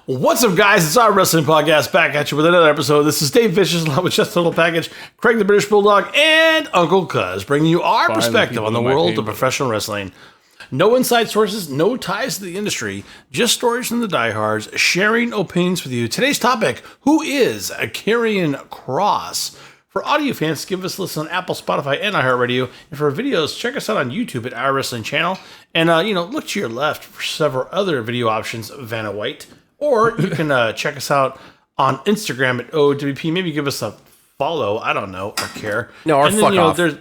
What's up, guys? It's our wrestling podcast back at you with another episode. This is Dave Vicious along with Just a Little Package, Craig the British Bulldog, and Uncle Cuz, bringing you our perspective on the world of professional wrestling. No inside sources, no ties to the industry, just stories from the diehards, sharing opinions with you. Today's topic, who is a Karrion Kross? For audio fans, give us a listen on Apple, Spotify, and iHeartRadio. And for videos, check us out on YouTube at Our Wrestling Channel. And, look to your left for several other video options, Vanna White. Or you can check us out on Instagram at O.W.P. Maybe give us a follow. I don't know or care. No, or fuck off. There's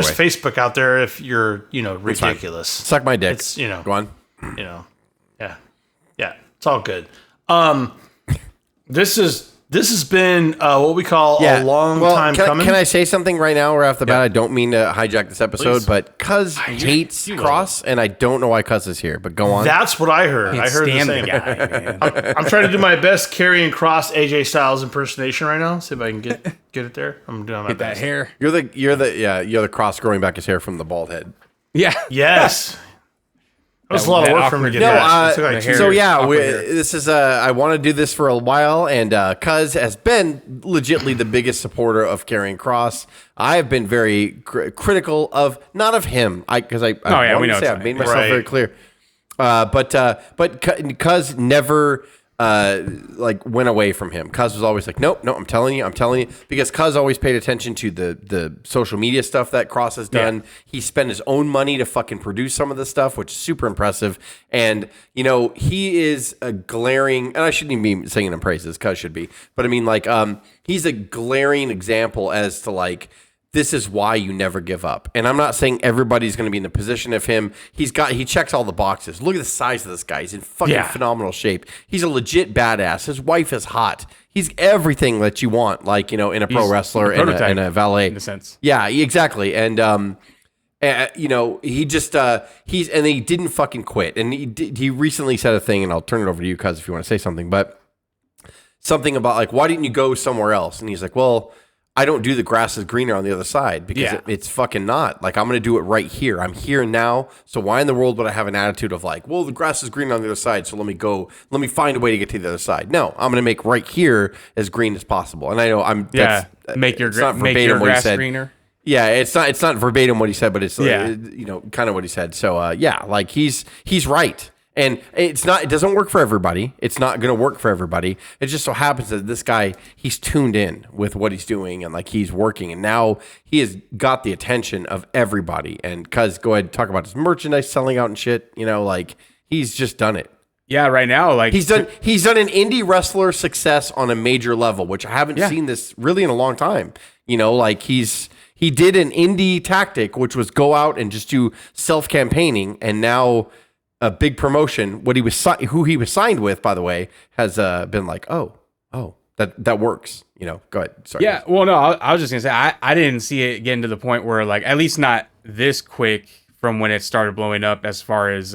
Facebook out there if you're, ridiculous. Suck my dick. It's, Go on. Yeah, it's all good. This has been what we call a long time coming. Can I say something right now or off the bat? I don't mean to hijack this episode, Please. But Cuz hates Kross, and I don't know why Cuz is here, but go on. That's what I heard. I heard the same. I'm trying to do my best Karrion Kross AJ Styles impersonation right now. See if I can get it there. I'm doing my best. That hair. You're the Kross growing back his hair from the bald head. Yeah. Yes. That was a lot of work for him to get that. This is I want to do this for a while, and Cuz has been legitimately the biggest supporter of Karrion Kross. I have been very critical of not of him, because I've made myself very clear. But Cuz never went away from him. Cuz was always like, no, I'm telling you, because Cuz always paid attention to the social media stuff that Kross has done. Yeah. He spent his own money to fucking produce some of this stuff, which is super impressive. And he is a glaring, and I shouldn't even be singing him praises, Cuz should be, but I mean, he's a glaring example as to this is why you never give up. And I'm not saying everybody's going to be in the position of him. He checks all the boxes. Look at the size of this guy. He's in fucking phenomenal shape. He's a legit badass. His wife is hot. He's everything that you want, in a pro wrestler and a valet. In a sense. Yeah, exactly. And, he just, he didn't fucking quit. And he recently said a thing, and I'll turn it over to you, Cuz, if you want to say something, but something about why didn't you go somewhere else? And he's like, well, I don't do the grass is greener on the other side because it's fucking not. I'm going to do it right here. I'm here now. So why in the world would I have an attitude of the grass is greener on the other side, so let me find a way to get to the other side. No, I'm going to make right here as green as possible. And I know make your grass greener. Yeah, it's not verbatim what he said, but it's kind of what he said. So he's right. And it doesn't work for everybody. It's not going to work for everybody. It just so happens that this guy, he's tuned in with what he's doing and he's working. And now he has got the attention of everybody. And Cuz, go ahead and talk about his merchandise selling out and shit. He's just done it. Yeah, right now, he's done an indie wrestler success on a major level, which I haven't seen this really in a long time. He did an indie tactic, which was go out and just do self-campaigning, and now a big promotion, who he was signed with, by the way, has been that works. Go ahead. Sorry. Yeah. Well, no, I was just gonna say I didn't see it getting to the point where at least not this quick from when it started blowing up as far as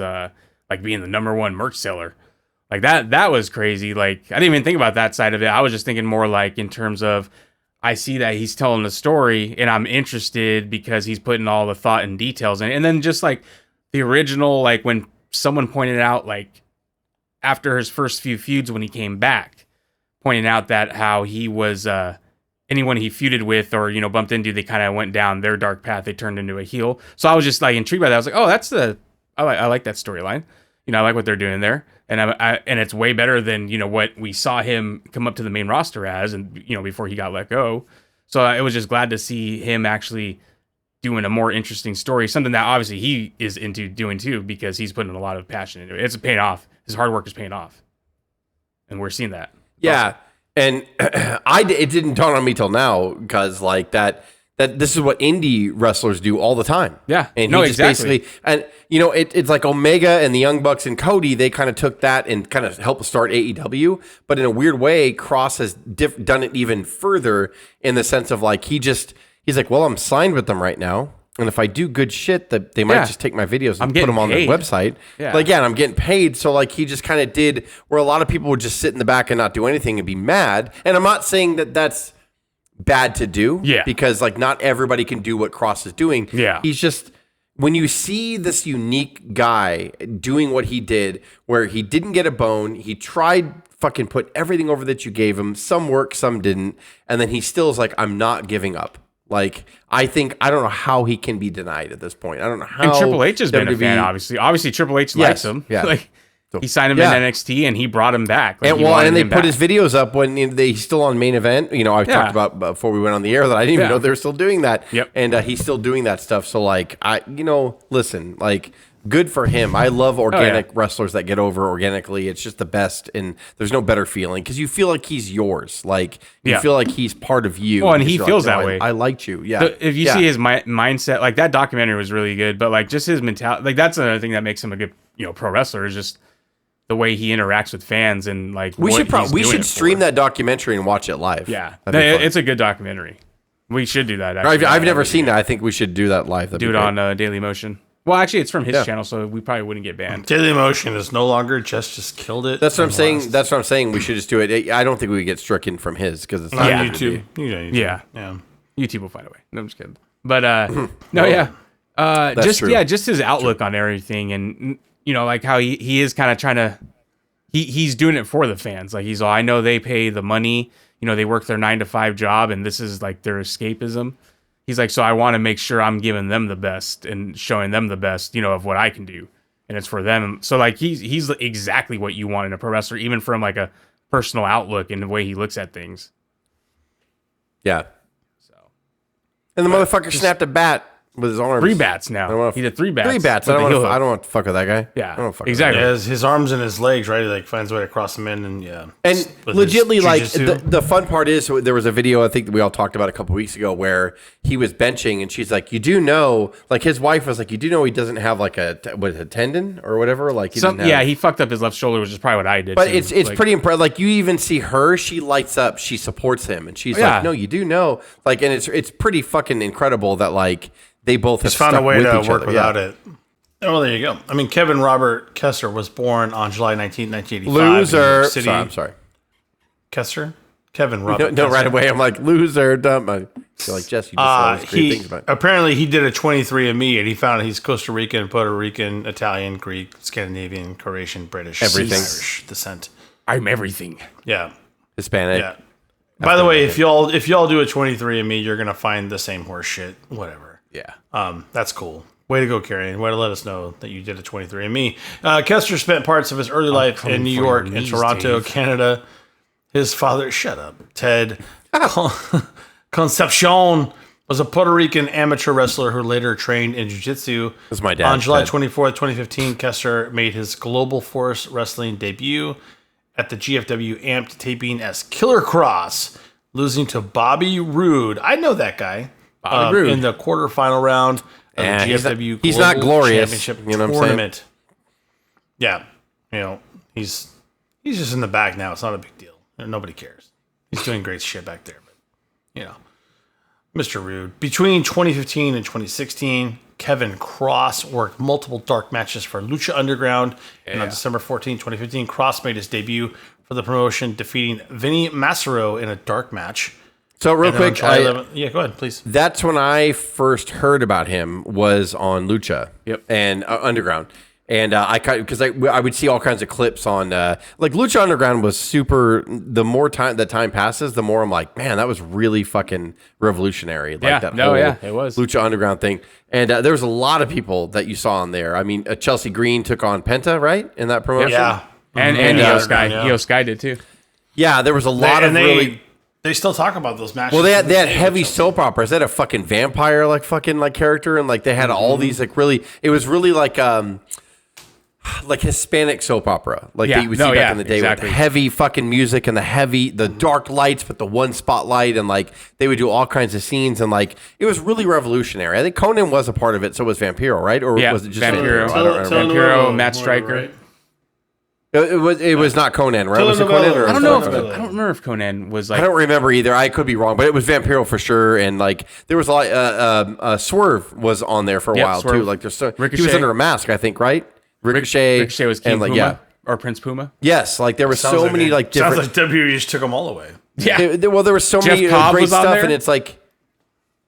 being the number one merch seller. That was crazy. I didn't even think about that side of it. I was just thinking more in terms of I see that he's telling the story and I'm interested because he's putting all the thought and details in it. And then just the original, when someone pointed out after his first few feuds when he came back, pointing out that how he was anyone he feuded with or bumped into, they kind of went down their dark path. They turned into a heel. So I was just intrigued by that. I was like, oh, I like that storyline. I like what they're doing there, and and it's way better than what we saw him come up to the main roster as, and before he got let go. So I was just glad to see him actually doing a more interesting story, something that obviously he is into doing too, because he's putting a lot of passion into it. It's paying off. His hard work is paying off, and we're seeing that. Yeah, and it didn't dawn on me till now, because that this is what indie wrestlers do all the time. Yeah, and he just basically, and it's like Omega and the Young Bucks and Cody. They kind of took that and kind of helped start AEW, but in a weird way, Kross has done it even further in the sense of he's like, well, I'm signed with them right now, and if I do good shit, that they might just take my videos and put them on their website. Yeah. And I'm getting paid. So he just kind of did where a lot of people would just sit in the back and not do anything and be mad. And I'm not saying that that's bad to do. Yeah. Because not everybody can do what Kross is doing. Yeah. He's just, when you see this unique guy doing what he did, where he didn't get a bone, he tried fucking put everything over that you gave him. Some worked, some didn't. And then he still is like, I'm not giving up. Like, I don't know how he can be denied at this point. I don't know how. And Triple H has been a fan, obviously. Obviously, Triple H likes him. Yeah. Like, he signed him in NXT and he brought him back. Like, and they put his videos up when he's still on Main Event. You know, I talked about before we went on the air that I didn't even know they were still doing that. Yep. And he's still doing that stuff. So, like, listen, like, good for him. I love organic wrestlers that get over organically. It's just the best. And there's no better feeling because you feel like he's yours. Like, you feel like he's part of you. Well, and he feels that way. I liked you. Yeah. If you see his mindset, like, that documentary was really good. But, like, just his mentality, like, that's another thing that makes him a good, pro wrestler is just the way he interacts with fans and like we should stream that documentary and watch it live. Yeah, it's a good documentary. We should do that. Actually, I've never seen that. I think we should do that live. Do it on Daily Motion. Well, actually, it's from his channel, so we probably wouldn't get banned. Daily Motion is no longer just killed it. That's what I'm saying. That's what I'm saying. We should just do it. I don't think we would get stricken from his because it's not on YouTube. Yeah, YouTube will find a way. No, I'm just kidding. But just his outlook on everything and. Like how he is kind of trying to, he's doing it for the fans. Like he's all, I know they pay the money, they work their 9-to-5 job and this is like their escapism. He's like, so I want to make sure I'm giving them the best and showing them the best, of what I can do. And it's for them. So like he's exactly what you want in a pro wrestler, even from like a personal outlook and the way he looks at things. Yeah. So, and the motherfucker snapped a bat with his arms. 3 bats now. He did 3 bats. 3 bats. I don't want to fuck with that guy. Yeah, I don't fuck exactly. Yeah, his arms and his legs, right? He like finds a way to cross them in, and And legitly, like the fun part is there was a video I think that we all talked about a couple weeks ago where he was benching, and she's like, "You do know," like his wife was like, "You do know he doesn't have like a tendon or whatever." Like he fucked up his left shoulder, which is probably what I did. But too. It's like, pretty impressive. Like you even see her, she lights up, she supports him, and she's like, "No, you do know." Like, and it's pretty fucking incredible that like. They both have found a way to work without it. Oh, well, there you go. I mean, Kevin Robert Kessler was born on July 19, 1985. Loser. Sorry, I'm sorry. Kessler? Kevin Robert No, right away. I'm like, loser. Dumb. I feel like, Jess, you just said all these great things about it. Apparently, he did a 23andMe, and he found he's Costa Rican, Puerto Rican, Italian, Greek, Scandinavian, Croatian, British, everything. Irish descent. I'm everything. Yeah. Hispanic. Yeah. By the way, if y'all do a 23andMe, you're going to find the same horse shit. Whatever. Yeah. That's cool. Way to go, Karrion. Way to let us know that you did a 23andMe. Kessler spent parts of his early life in New York and Toronto, Canada. His father, shut up, Ted Concepcion was a Puerto Rican amateur wrestler who later trained in jiu-jitsu. That's my dad. On July 24th, 2015, Kessler made his Global Force Wrestling debut at the GFW Amped taping as Killer Kross, losing to Bobby Roode. I know that guy. In the quarterfinal round of the GFW he's not glorious, Championship you know what tournament. Yeah, he's just in the back now. It's not a big deal. Nobody cares. He's doing great shit back there. But Mr. Rude. Between 2015 and 2016, Kevin Kross worked multiple dark matches for Lucha Underground, and on December 14, 2015, Kross made his debut for the promotion, defeating Vinny Massaro in a dark match. So real quick, go ahead, please. That's when I first heard about him was on Lucha, and Underground, and because I would see all kinds of clips on like Lucha Underground was super. The more time passes, the more I'm like, man, that was really fucking revolutionary. Like it was Lucha Underground thing, and there was a lot of people that you saw on there. I mean, Chelsea Green took on Penta, right, in that promotion, and Io Sky did too. Yeah, there was a lot of really. They still talk about those matches. Well, they had heavy soap operas. They had a fucking vampire character, and like they had all these like really. It was really like Hispanic soap opera, like that you would see back in the day with the heavy fucking music and the dark lights with the one spotlight, and like they would do all kinds of scenes, and like it was really revolutionary. I think Conan was a part of it, so was Vampiro, right? Or was it just Vampiro? I don't remember. Vampiro, Matt Striker. Right? It was not Conan, right? Was it Conan? Or I don't know. I don't remember if Conan was like. I don't remember either. I could be wrong, but it was Vampiro for sure. And like there was a lot. Swerve was on there for a while Swerve. too. Like there's he was under a mask, I think, right? Ricochet was King Puma or Prince Puma. Yes, like there was so many like different. Sounds like WWE just took them all away. Yeah. Well, there was so many Cobb great was on stuff, there? and it's like.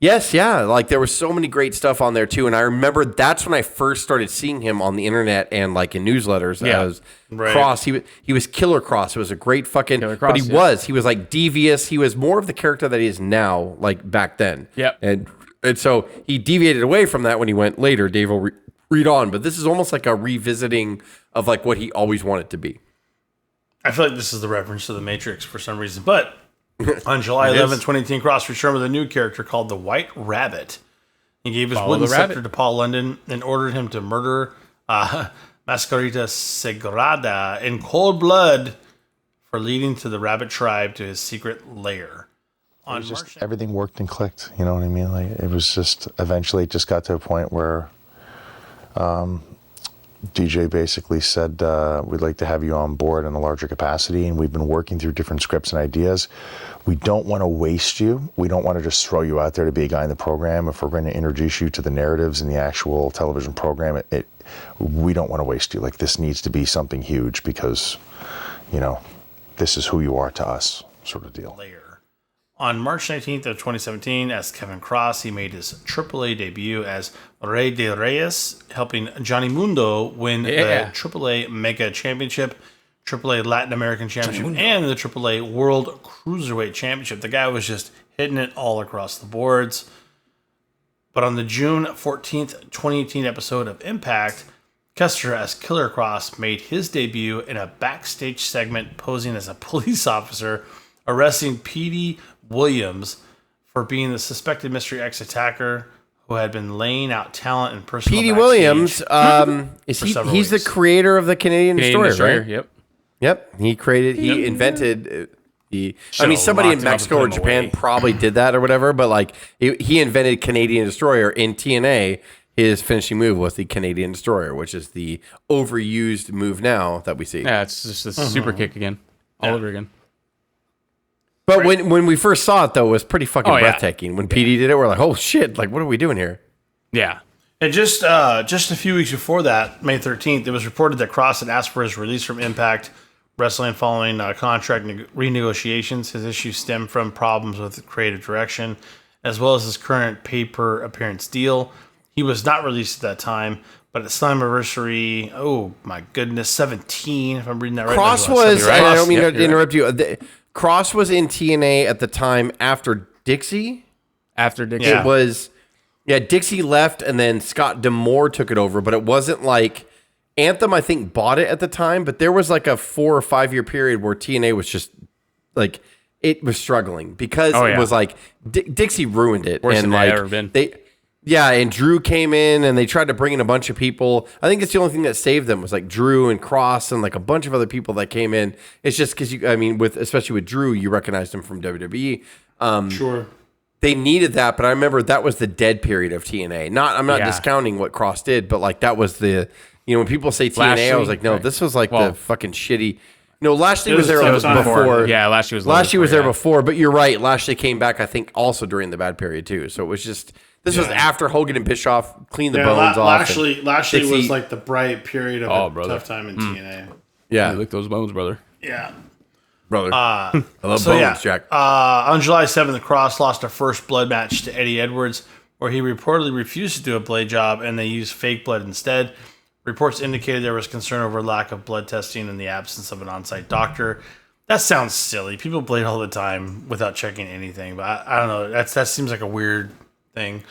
Yes, yeah. Like there was so many great stuff on there too. And I remember that's when I first started seeing him on the internet and like in newsletters as Kross. He was Killer Kross. It was a great fucking Kross, but he was like devious. He was more of the character that he is now, like back then. Yep. And so he deviated away from that when he went later. Dave will read on, but this is almost like a revisiting of like what he always wanted to be. I feel like this is the reference to the Matrix for some reason, but on July 11, 2018, Kross returned with a new character called the White Rabbit. He gave his wooden scepter to Paul London and ordered him to murder Mascarita Sagrada in cold blood for leading to the rabbit tribe to his secret lair. On everything worked and clicked. You know what I mean? Like it was just eventually it just got to a point where DJ basically said, we'd like to have you on board in a larger capacity, and we've been working through different scripts and ideas. We don't want to waste you. We don't want to just throw you out there to be a guy in the program. If we're going to introduce you to the narratives in the actual television program, we don't want to waste you. Like this needs to be something huge because, you know, this is who you are to us, sort of deal. On March 19th of 2017, as Kevin Kross, he made his AAA debut as Rey de Reyes, helping Johnny Mundo win the AAA Mega Championship, AAA Latin American Championship, and the AAA World Cruiserweight Championship. The guy was just hitting it all across the boards. But on the June 14th, 2018 episode of Impact, Kester as Killer Kross made his debut in a backstage segment posing as a police officer, arresting Petey Williams for being the suspected Mystery X attacker who had been laying out talent and personal Petey Williams, he's the creator of the Canadian Destroyer, right? Yep. He invented somebody in Mexico or Japan probably did that or whatever, but like he invented Canadian Destroyer in TNA. His finishing move was the Canadian Destroyer, which is the overused move now that we see. Yeah, it's just a super kick again, all over again. But when we first saw it, though, it was pretty fucking breathtaking. When PD did it, we're like, oh, shit, like, what are we doing here? Yeah. And just a few weeks before that, May 13th, it was reported that Kross had asked for his release from Impact Wrestling following contract renegotiations. His issues stem from problems with creative direction, as well as his current pay-per-appearance deal. He was not released at that time, but at Slammiversary, 17, if I'm reading that right. Kross was, I don't mean to interrupt you, Kross was in TNA at the time after Dixie. It was, Dixie left and then Scott D'Amore took it over, but it wasn't like Anthem, I think, bought it at the time, but there was like a 4 or 5 year period where TNA was just like, it was struggling because it was like Dixie ruined it. Worse than they'd ever been. And Drew came in and they tried to bring in a bunch of people. I think it's the only thing that saved them was like Drew and Kross and like a bunch of other people that came in. It's just because especially with Drew, you recognized him from WWE. Sure. They needed that, but I remember that was the dead period of TNA. I'm not discounting what Kross did, but like that was the, when people say TNA, Lashley, I was like, no, this was like the fucking shitty. No, Lashley was there before. Yeah, Lashley was there before, but you're right. Lashley came back, I think, also during the bad period too. So it was just. This was after Hogan and Bischoff cleaned the bones off. Lashley was like the bright period of a tough time in TNA. Yeah, lick those bones, brother. Yeah. Brother. I love bones, Jack. On July 7th, Kross lost a first blood match to Eddie Edwards, where he reportedly refused to do a blade job and they used fake blood instead. Reports indicated there was concern over lack of blood testing and the absence of an on-site doctor. That sounds silly. People blade all the time without checking anything, but I don't know. That seems like a weird thing.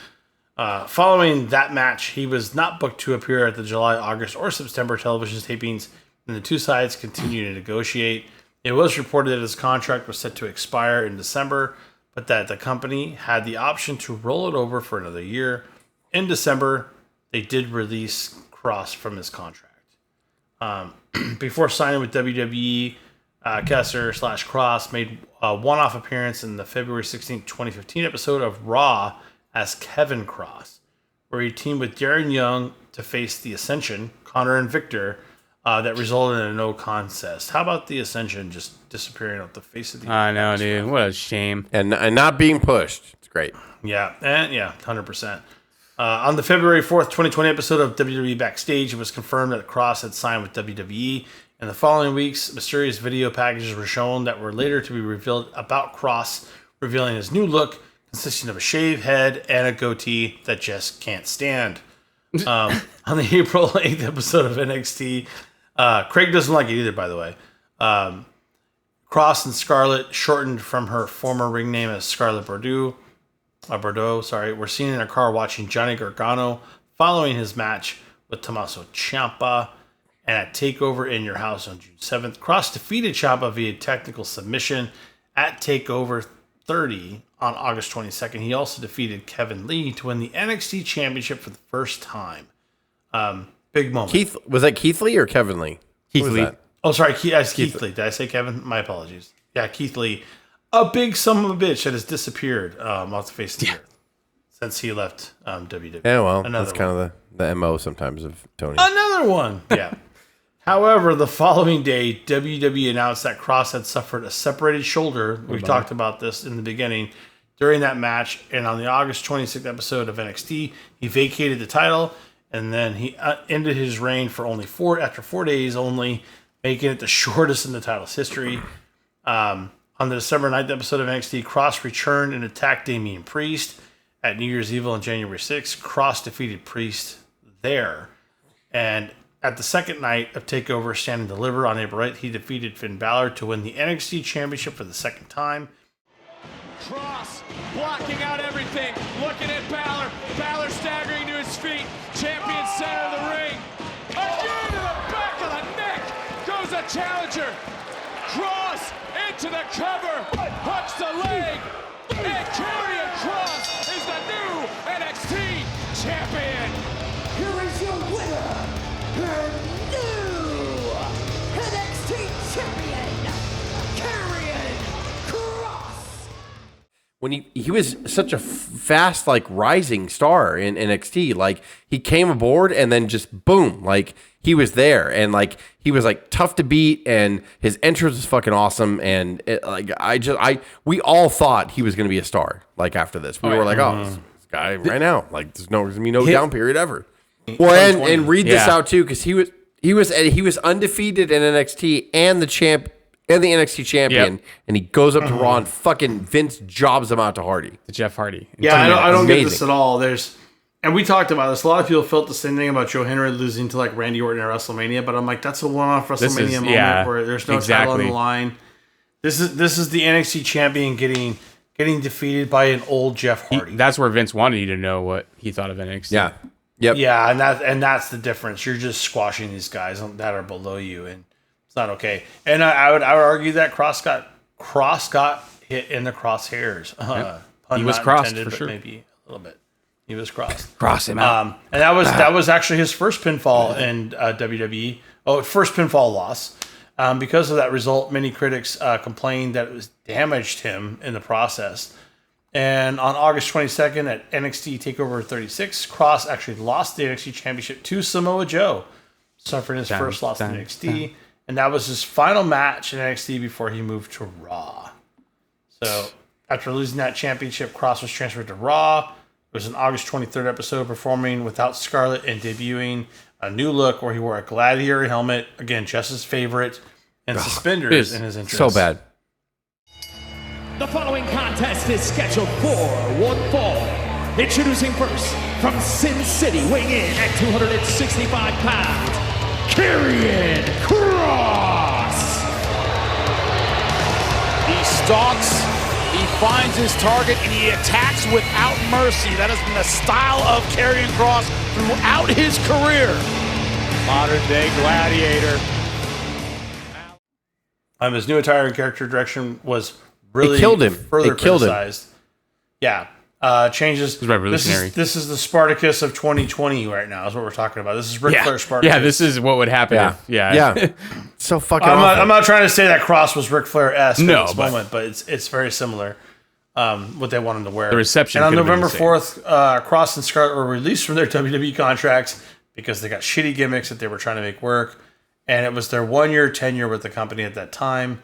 Following that match, he was not booked to appear at the July, August, or September television tapings, and the two sides continued to negotiate. It was reported that his contract was set to expire in December, but that the company had the option to roll it over for another year. In December, they did release Kross from his contract. Before signing with WWE, Kessler/Kross made a one-off appearance in the February 16, 2015 episode of Raw as Kevin Kross, where he teamed with Darren Young to face the Ascension, Connor and Victor, that resulted in a no contest. How about the Ascension just disappearing off the face of the I know, dude. What a shame. And not being pushed. It's great. Yeah, 100%. On the February 4th, 2020 episode of WWE Backstage, it was confirmed that Kross had signed with WWE. In the following weeks, mysterious video packages were shown that were later to be revealed about Kross, revealing his new look, consisting of a shaved head and a goatee that just can't stand. On the April 8th episode of NXT, Craig doesn't like it either, by the way. Kross and Scarlett, shortened from her former ring name as Scarlett Bordeaux, were seen in a car watching Johnny Gargano following his match with Tommaso Ciampa. And at TakeOver in Your House on June 7th, Kross defeated Ciampa via technical submission at TakeOver 30 on August 22nd. He also defeated Kevin Lee to win the NXT Championship for the first time. Big moment. Was that Keith Lee or Kevin Lee? Keith Lee. Oh, sorry, Keith Lee. Did I say Kevin? My apologies. Yeah, Keith Lee. A big son of a bitch that has disappeared off the face of the earth since he left WWE. Yeah, well, that's kind of the MO sometimes of Tony. Another one. Yeah. However, the following day, WWE announced that Kross had suffered a separated shoulder. We talked about this in the beginning during that match. And on the August 26th episode of NXT, he vacated the title. And then he ended his reign for after 4 days only, making it the shortest in the title's history. On the December 9th episode of NXT, Kross returned and attacked Damian Priest at New Year's Eve on January 6th. Kross defeated Priest there. And at the second night of TakeOver Stand and Deliver on April 8th, he defeated Finn Balor to win the NXT Championship for the second time. Kross blocking out everything, looking at Balor. Balor staggering to his feet. Champion center of the ring. Again to the back of the neck goes a challenger. Kross into the cover, hooks the leg, and Karrion Kross is the new NXT champion. Here is your winner, her new NXT champion, Karrion Kross. When he was such a fast, like, rising star in NXT, like, he came aboard and then just boom, like, he was there, and like he was like tough to beat, and his entrance was fucking awesome, and we all thought he was going to be a star. Like after this, we were like, oh, this guy right now, like there's gonna be no down period ever. Well, and read this out too, because he was undefeated in NXT and the NXT champion, and he goes up to Raw and fucking Vince jobs him out to Hardy. To Jeff Hardy. Yeah, I don't get this at all. And we talked about this. A lot of people felt the same thing about Joe Henry losing to like Randy Orton at WrestleMania, but I'm like, that's a one-off WrestleMania moment where there's no title on the line. This is the NXT champion getting defeated by an old Jeff Hardy. That's where Vince wanted you to know what he thought of NXT. Yeah. Yep. Yeah, and that's the difference. You're just squashing these guys that are below you, and it's not okay. And I would argue that Kross got hit in the crosshairs. He was crossed for sure. Maybe a little bit. He was crossed. Cross him out. And that was actually his first pinfall in WWE. Oh, first pinfall loss. Because of that result, many critics complained that it was damaged him in the process. And on August 22nd at NXT TakeOver 36, Kross actually lost the NXT Championship to Samoa Joe, suffering his first loss in NXT. And that was his final match in NXT before he moved to Raw. So after losing that championship, Kross was transferred to Raw. It was an August 23rd episode, performing without Scarlett and debuting a new look where he wore a gladiator helmet, again, just his favorite, and suspenders in his entrance. So bad. The following contest is scheduled for one fall. Introducing first, from Sin City, weighing in at 265 pounds, Karrion Kross. He stalks. He finds his target and he attacks without mercy. That has been the style of Karrion Kross throughout his career. Modern day gladiator. His new attire and character direction was really killed him. Further killed criticized. Yeah. Changes. It was revolutionary. This is the Spartacus of 2020 right now, is what we're talking about. This is Ric Flair Spartacus. Yeah, this is what would happen. Yeah. So fucking I'm not trying to say that Kross was Ric Flair-esque No, at this moment, but it's very similar. What they wanted to wear. The reception. And on November 4th, Kross and Scarlett were released from their WWE contracts because they got shitty gimmicks that they were trying to make work. And it was their 1-year tenure with the company at that time.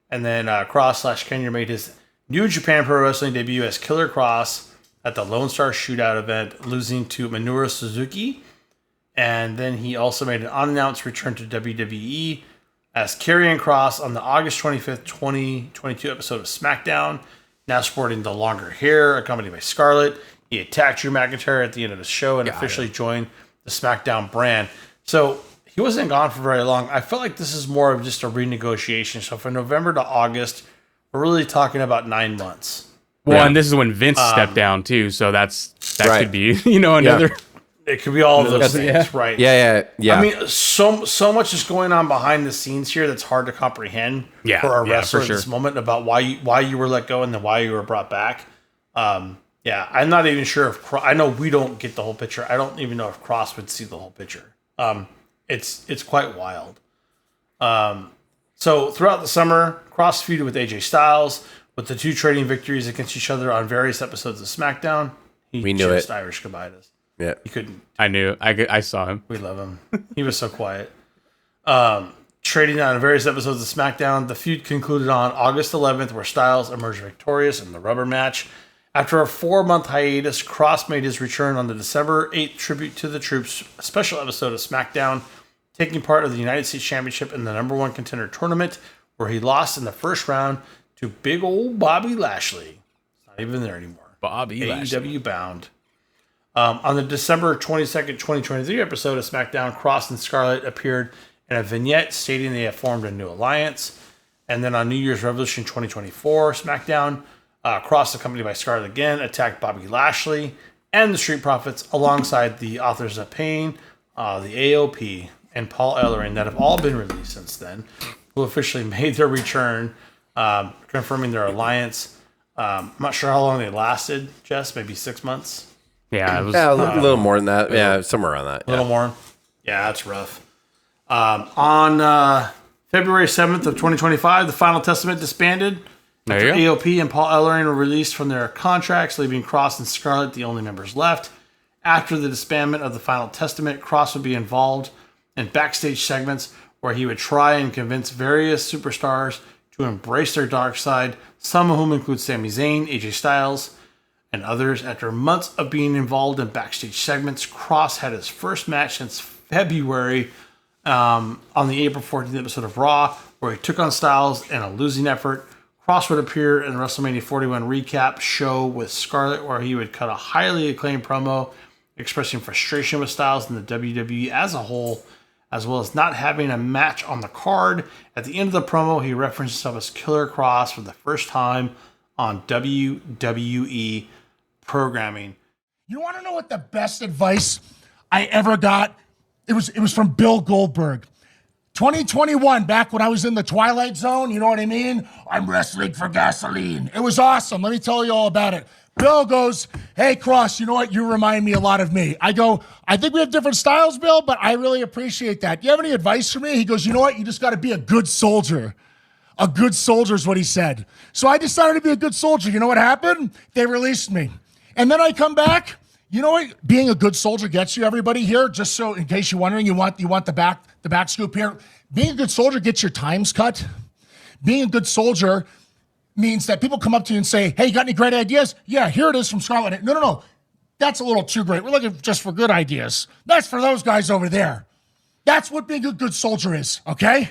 And then Kross/Kenya made his New Japan Pro Wrestling debut as Killer Kross at the Lone Star Shootout event, losing to Minoru Suzuki. And then he also made an unannounced return to WWE as Karrion Kross on the August 25th, 2022 episode of SmackDown. now sporting the longer hair, accompanied by Scarlett. He attacked Drew McIntyre at the end of the show and officially joined the SmackDown brand. So he wasn't gone for very long. I felt like this is more of just a renegotiation. So from November to August, we're really talking about 9 months. Well, and this is when Vince stepped down too. So that could be, another. Yeah. It could be all of those things, right? Yeah. I mean, so much is going on behind the scenes here that's hard to comprehend for a wrestler at this moment about why you were let go and then why you were brought back. I'm not even sure if I know we don't get the whole picture. I don't even know if Kross would see the whole picture. It's quite wild. So throughout the summer, Kross feuded with AJ Styles, with the two trading victories against each other on various episodes of SmackDown. We knew it. Irish goodbye to us. Yeah, he couldn't. I knew. I saw him. We love him. He was so quiet. Trading on various episodes of SmackDown, the feud concluded on August 11th, where Styles emerged victorious in the rubber match. After a 4-month hiatus, Kross made his return on the December 8th Tribute to the Troops special episode of SmackDown, taking part of the United States Championship in the number 1 contender tournament, where he lost in the first round to big old Bobby Lashley. It's not even there anymore. AEW bound. On the December 22nd, 2023 episode of SmackDown, Kross and Scarlett appeared in a vignette stating they have formed a new alliance. And then on New Year's Revolution 2024 SmackDown, Kross, accompanied by Scarlett again, attacked Bobby Lashley and the Street Profits alongside the Authors of Pain, the O.W.P, and Paul Ellering that have all been released since then, who officially made their return, confirming their alliance. I'm not sure how long they lasted, Jess, maybe 6 months? Yeah, it was a little more than that. Yeah, somewhere around that. A little more. Yeah, that's rough. On February 7th of 2025, the Final Testament disbanded. After AOP and Paul Ellering were released from their contracts, leaving Kross and Scarlett the only members left. After the disbandment of the Final Testament, Kross would be involved in backstage segments where he would try and convince various superstars to embrace their dark side, some of whom include Sami Zayn, AJ Styles, and others. After months of being involved in backstage segments, Kross had his first match since February on the April 14th episode of Raw, where he took on Styles in a losing effort. Kross would appear in the WrestleMania 41 recap show with Scarlett, where he would cut a highly acclaimed promo expressing frustration with Styles and the WWE as a whole, as well as not having a match on the card. At the end of the promo, he referenced himself as Killer Kross for the first time on WWE programming. You want to know what the best advice I ever got? It was from Bill Goldberg. 2021, back when I was in the Twilight Zone, you know what I mean? I'm wrestling for gasoline. It was awesome. Let me tell you all about it. Bill goes, hey, Kross, you know what? You remind me a lot of me. I go, I think we have different styles, Bill, but I really appreciate that. Do you have any advice for me? He goes, you know what? You just got to be a good soldier. A good soldier is what he said. So I decided to be a good soldier. You know what happened? They released me. And then I come back. You know what being a good soldier gets you, everybody here? Just so in case you're wondering, you want the back scoop here. Being a good soldier gets your times cut. Being a good soldier means that people come up to you and say, hey, you got any great ideas? Yeah, here it is from Scarlett. No. That's a little too great. We're looking just for good ideas. That's for those guys over there. That's what being a good soldier is, okay?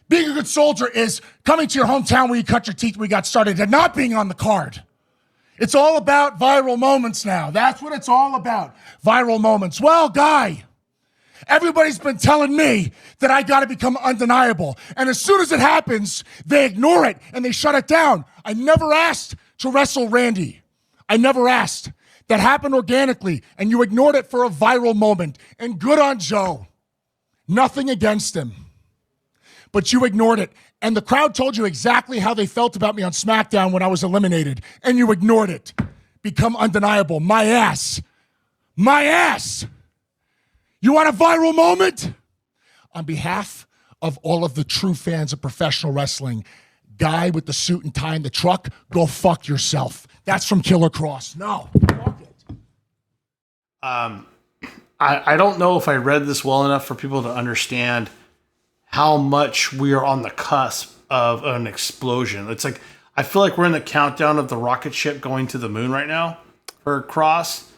Being a good soldier is coming to your hometown where you cut your teeth, where you got started, and not being on the card. It's all about viral moments now. That's what it's all about, viral moments. Well, Guy, everybody's been telling me that I got to become undeniable. And as soon as it happens, they ignore it and they shut it down. I never asked to wrestle Randy. I never asked. That happened organically, and you ignored it for a viral moment. And good on Joe. Nothing against him. But you ignored it. And the crowd told you exactly how they felt about me on SmackDown when I was eliminated. And you ignored it. Become undeniable. My ass. My ass. You want a viral moment? On behalf of all of the true fans of professional wrestling, Guy with the suit and tie in the truck, go fuck yourself. That's from Killer Kross. No. Fuck it. I don't know if I read this well enough for people to understand how much we are on the cusp of an explosion. It's like, I feel like we're in the countdown of the rocket ship going to the moon right now for Kross,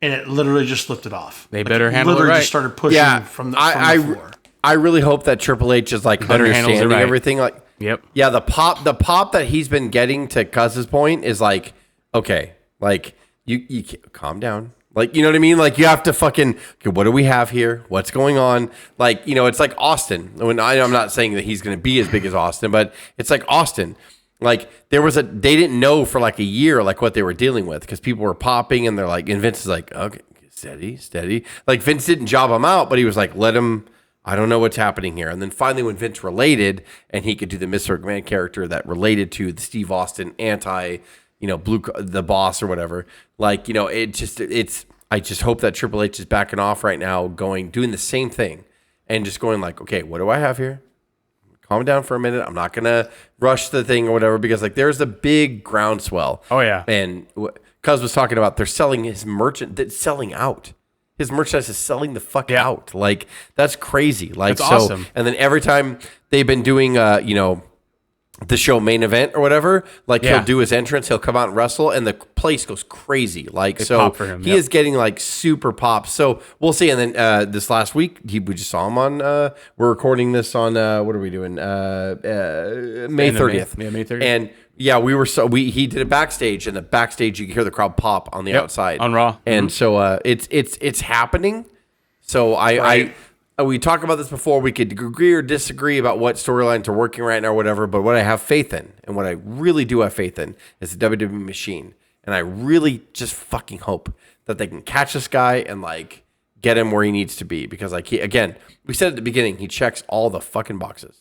and it literally just lifted off. They better handle it literally right. just started pushing from the floor. I really hope that Triple H is like Better handles it understanding right. everything. Like, Yep. yeah, the pop that he's been getting, to Cuz's point, is like, okay, like you calm down. Like, you know what I mean? Like, you have to fucking, okay, what do we have here? What's going on? Like, you know, it's like Austin. When I'm not saying that he's going to be as big as Austin, but it's like Austin. Like, they didn't know for like a year, like what they were dealing with, because people were popping and they're like, and Vince is like, okay, steady. Like, Vince didn't job him out, but he was like, let him, I don't know what's happening here. And then finally, when Vince related and he could do the Mr. McMahon character that related to the Steve Austin the boss or whatever, like, you know, I just hope that Triple H is backing off right now, doing the same thing and just going like, okay, what do I have here? Calm down for a minute. I'm not going to rush the thing or whatever, because like there's a big groundswell. Oh, yeah. And Cuz was talking about, they're selling his that's selling out. His merchandise is selling the fuck out. Like, that's crazy. Like, that's awesome. And then every time they've been doing, the show Main Event or whatever, like he'll do his entrance, he'll come out and wrestle, and the place goes crazy. Like, so pop for him, he is getting like super pop. So we'll see. And then this last week, we just saw him on. We're recording this on what are we doing? May 30th. Yeah, May 30th. And yeah, he did a backstage, and the backstage you can hear the crowd pop on the outside on Raw. and so it's happening. So we talked about this before. We could agree or disagree about what storylines are working right now or whatever, but what I have faith in, and what I really do have faith in, is the WWE machine. And I really just fucking hope that they can catch this guy and like get him where he needs to be, because like we said at the beginning, he checks all the fucking boxes.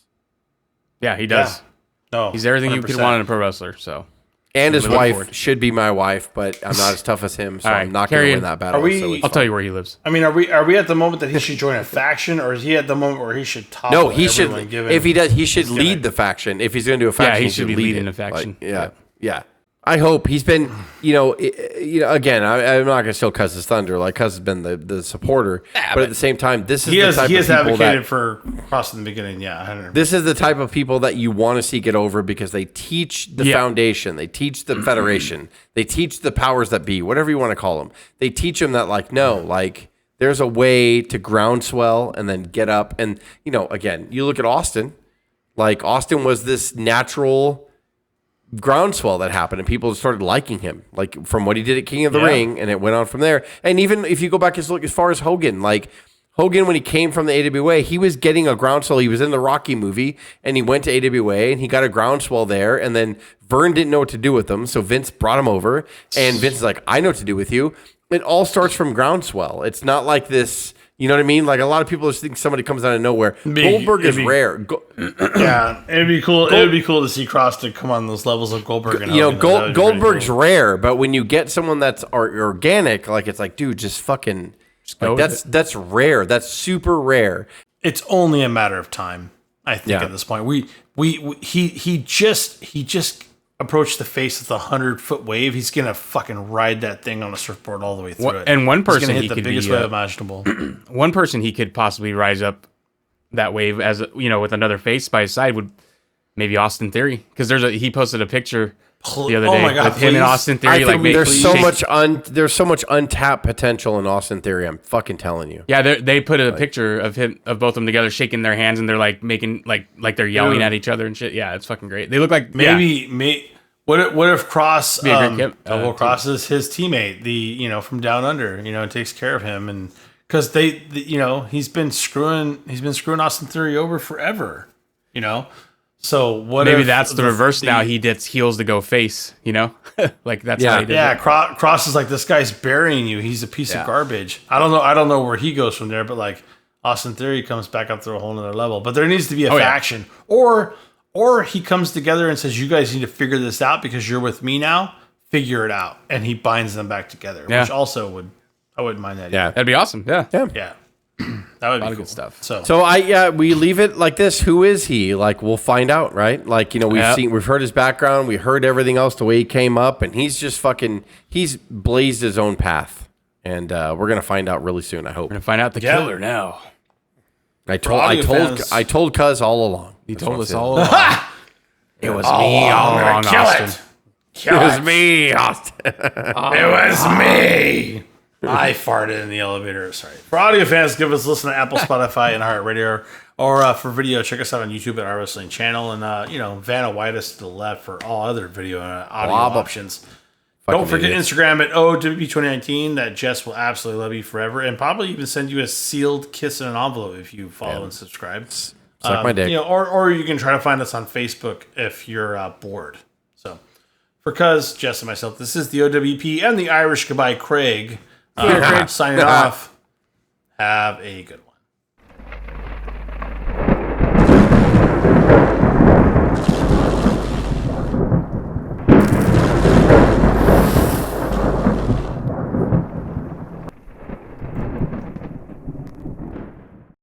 Yeah, he does. Yeah. No, he's everything 100%. you could want in a pro wrestler. So, and his Looking wife forward. should be my wife, but I'm not as tough as him, so All I'm right, not going to Karrion, win that battle. are we- so it's I'll fine. tell you where he lives. I mean, are we at the moment that he should join a faction, or is he at the moment where he should top? No, he should. If he does, he should lead the faction. If he's going to do a faction, he should be lead leading it. a faction. Like, yeah. I hope he's been. Again, I'm not going to steal Cuz's thunder. Like, Cuz has been the supporter, but at the same time, this is He the has type of people advocated that. for Cross in the beginning. Yeah, 100%. This is the type of people that you want to see get over, because they teach the foundation, they teach the federation, they teach the powers that be, whatever you want to call them. They teach them that, like, no, like, there's a way to groundswell and then get up. And, again, you look at Austin. Like, Austin was this natural groundswell that happened, and people started liking him, like, from what he did at King of the Ring, and it went on from there. And even if you go back and look as far as Hogan, like, Hogan, when he came from the AWA, he was getting a groundswell. He was in the Rocky movie, and he went to AWA, and he got a groundswell there, and then Vern didn't know what to do with him, so Vince brought him over, and Vince is like, I know what to do with you. It all starts from groundswell. It's not like this, you know what I mean? Like, a lot of people just think somebody comes out of nowhere. Goldberg is rare. Yeah, it'd be cool. It would be cool to see Cross to come on those levels of Goldberg. And Hogan. That would be Goldberg's pretty cool. rare, but when you get someone that's organic, like, it's like, dude, just fucking. Like, that's rare. That's super rare. It's only a matter of time, I think. At this point, he just approached the face with 100-foot wave. He's gonna fucking ride that thing on a surfboard all the way through it. And one He's person gonna he hit the could biggest be, wave imaginable. one person he could possibly rise up that wave as with another face by his side would maybe Austin Theory, because he posted a picture the other day with him and Austin Theory. I think there's so much untapped potential in Austin Theory. I'm fucking telling you. Yeah, they put a picture of both of them together, shaking their hands, and they're like making like they're yelling at each other and shit. Yeah, it's fucking great. They look like What if Cross Double Cross is his teammate, from Down Under, takes care of him, and because he's been screwing Austin Theory over forever, So what? Maybe if that's the reverse now. He gets heels to go face, like that's how he did it. Cross is like, this guy's burying you. He's a piece of garbage. I don't know where he goes from there, but like Austin Theory comes back up to a whole nother level. But there needs to be a faction, or he comes together and says, you guys need to figure this out because you're with me now. Figure it out, and he binds them back together, which also I wouldn't mind that. Yeah, that'd be awesome. Yeah. That would be cool. good stuff. So we leave it like this. Who is he? Like, we'll find out, right? Like, we've heard his background, we heard everything else, the way he came up, and he's just he's blazed his own path, and we're gonna find out really soon. I hope. We're gonna find out the killer now. I told Cuz all along. He told us all along. It was me all along, Austin. It was me, Austin. It was me. I farted in the elevator. Sorry. For audio fans, give us a listen to Apple, Spotify, and iHeartRadio, Or for video, check us out on YouTube at our wrestling channel, and Vanna Whitus to the left for all other video and audio options. Don't forget Instagram at O.W.P 2019. That Jess will absolutely love you forever, and probably even send you a sealed kiss in an envelope if you follow and subscribe. Suck my dick. Or you can try to find us on Facebook if you're bored. So, for Cuz, Jess, and myself, this is the O.W.P and the Irish Goodbye, Craig. Signing off. Have a good one.